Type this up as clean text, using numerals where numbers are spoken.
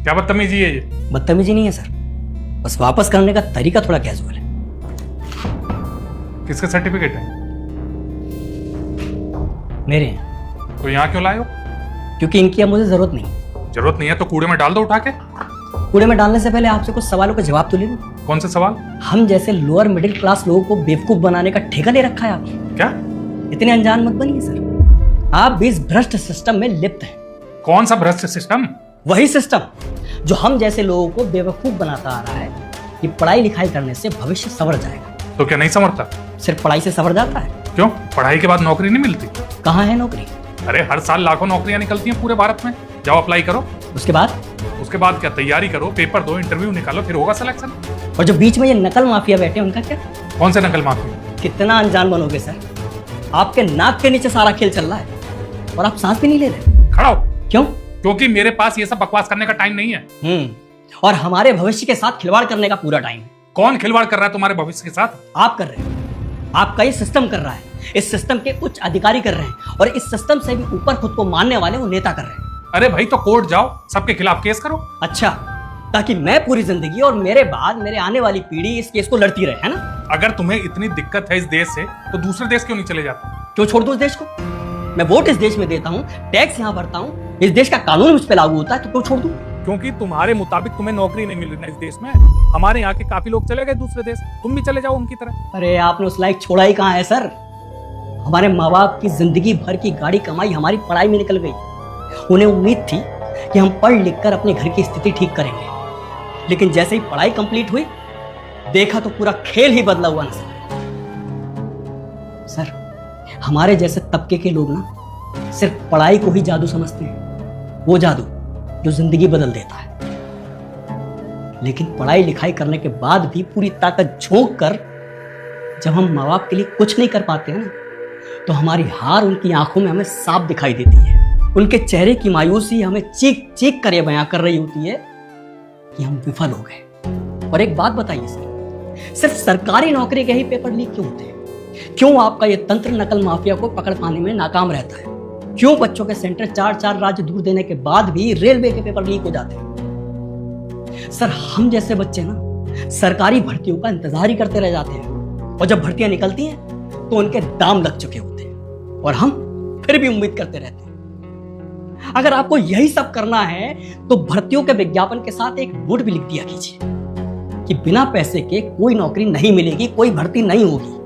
क्या बदतमीजी है ये? बदतमीजी नहीं है सर, बस वापस करने का तरीका थोड़ा कैजुअल है। किसका सर्टिफिकेट है? मेरे हैं। तो यहाँ क्यों लाए हो? क्योंकि इनकी अब मुझे जरूरत नहीं। जरूरत नहीं है तो कूड़े में डाल दो उठा के। कूड़े में डालने से पहले आपसे कुछ सवालों का जवाब तो ले लूं। कौन से सवाल? हम जैसे लोअर मिडिल क्लास लोगों को बेवकूफ बनाने का ठेका ले रखा है आपने। क्या? इतने अनजान मत बनिए सर, आप भी इस भ्रष्ट सिस्टम में लिप्त हैं। कौन सा भ्रष्ट सिस्टम? वही सिस्टम जो हम जैसे लोगों को बेवकूफ बनाता आ रहा है कि पढ़ाई लिखाई करने से भविष्य संवर जाएगा। तो क्या नहीं समझता? सिर्फ पढ़ाई से संवर जाता है? क्यों, पढ़ाई के बाद नौकरी नहीं मिलती? कहाँ है नौकरी? अरे हर साल लाखों नौकरियां निकलती हैं पूरे भारत में, जाओ अप्लाई करो। उसके बाद? उसके बाद क्या, तैयारी करो, पेपर दो, इंटरव्यू निकालो, फिर होगा सिलेक्शन। और जो बीच में ये नकल माफिया बैठे हैं उनका क्या? कौन से नकल माफिया? कितना अनजान बनोगे सर, आपके नाक के नीचे सारा खेल चल रहा है और आप सांस भी नहीं ले रहे। खड़ा हो। क्यों? क्योंकि मेरे पास ये सब बकवास करने का टाइम नहीं है। और हमारे भविष्य के साथ खिलवाड़ करने का पूरा टाइम है। कौन खिलवाड़ कर रहा है तुम्हारे भविष्य के साथ? आप कर रहे हैं, आपका ये सिस्टम कर रहा है, इस सिस्टम के उच्च अधिकारी कर रहे हैं और इस सिस्टम से भी ऊपर खुद को मानने वाले वो नेता कर रहे हैं। अरे भाई तो कोर्ट जाओ, सबके खिलाफ केस करो। अच्छा, ताकि मैं पूरी जिंदगी और मेरे बाद मेरे आने वाली पीढ़ी इस केस को लड़ती रहे, है ना? अगर तुम्हें इतनी दिक्कत है इस देश से तो दूसरे देश क्यों नहीं चले जाते? क्यों छोड़ दूं इस देश को? मैं वोट इस देश में देता हूँ, टैक्स यहाँ भरता हूँ, इस देश का कानून मुझ पे लागू होता है, तो क्यों छोड़ दूं? क्योंकि तुम्हारे मुताबिक तुम्हें नौकरी नहीं मिल रही ना इस देश में। हमारे यहाँ के काफी लोग चले गए दूसरे देश, तुम भी चले जाओ उनकी तरह। अरे आपने उस लायक छोड़ा ही कहाँ है सर? हमारे माँ बाप की जिंदगी भर की गाड़ी कमाई हमारी पढ़ाई में निकल गई। उन्हें उम्मीद थी कि हम पढ़ लिख कर अपने घर की स्थिति ठीक करेंगे, लेकिन जैसे ही पढ़ाई कंप्लीट हुई देखा तो पूरा खेल ही बदला हुआ नजर। सर, हमारे जैसे तबके के लोग ना सिर्फ पढ़ाई को ही जादू समझते हैं, वो जादू जो जिंदगी बदल देता है। लेकिन पढ़ाई लिखाई करने के बाद भी पूरी ताकत झोंक कर जब हम माँ बाप के लिए कुछ नहीं कर पाते हैं ना, तो हमारी हार उनकी आंखों में हमें साफ दिखाई देती है। उनके चेहरे की मायूसी हमें चीख चीख कर ये बयां कर रही होती है कि हम विफल हो गए। और एक बात बताइए सर, सिर्फ सरकारी नौकरी के ही पेपर लीक क्यों होते हैं? क्यों आपका ये तंत्र नकल माफिया को पकड़ पाने में नाकाम रहता है? क्यों बच्चों के सेंटर 4-4 राज्य दूर देने के बाद भी रेलवे के पेपर लीक हो जाते हैं? सर, हम जैसे बच्चे ना सरकारी भर्तियों का इंतजार ही करते रह जाते हैं और जब भर्तियां निकलती हैं तो उनके दाम लग चुके होते हैं और हम फिर भी उम्मीद करते रहते हैं। अगर आपको यही सब करना है तो भर्तियों के विज्ञापन के साथ एक बोर्ड भी लिख दिया कीजिए कि बिना पैसे के कोई नौकरी नहीं मिलेगी, कोई भर्ती नहीं होगी।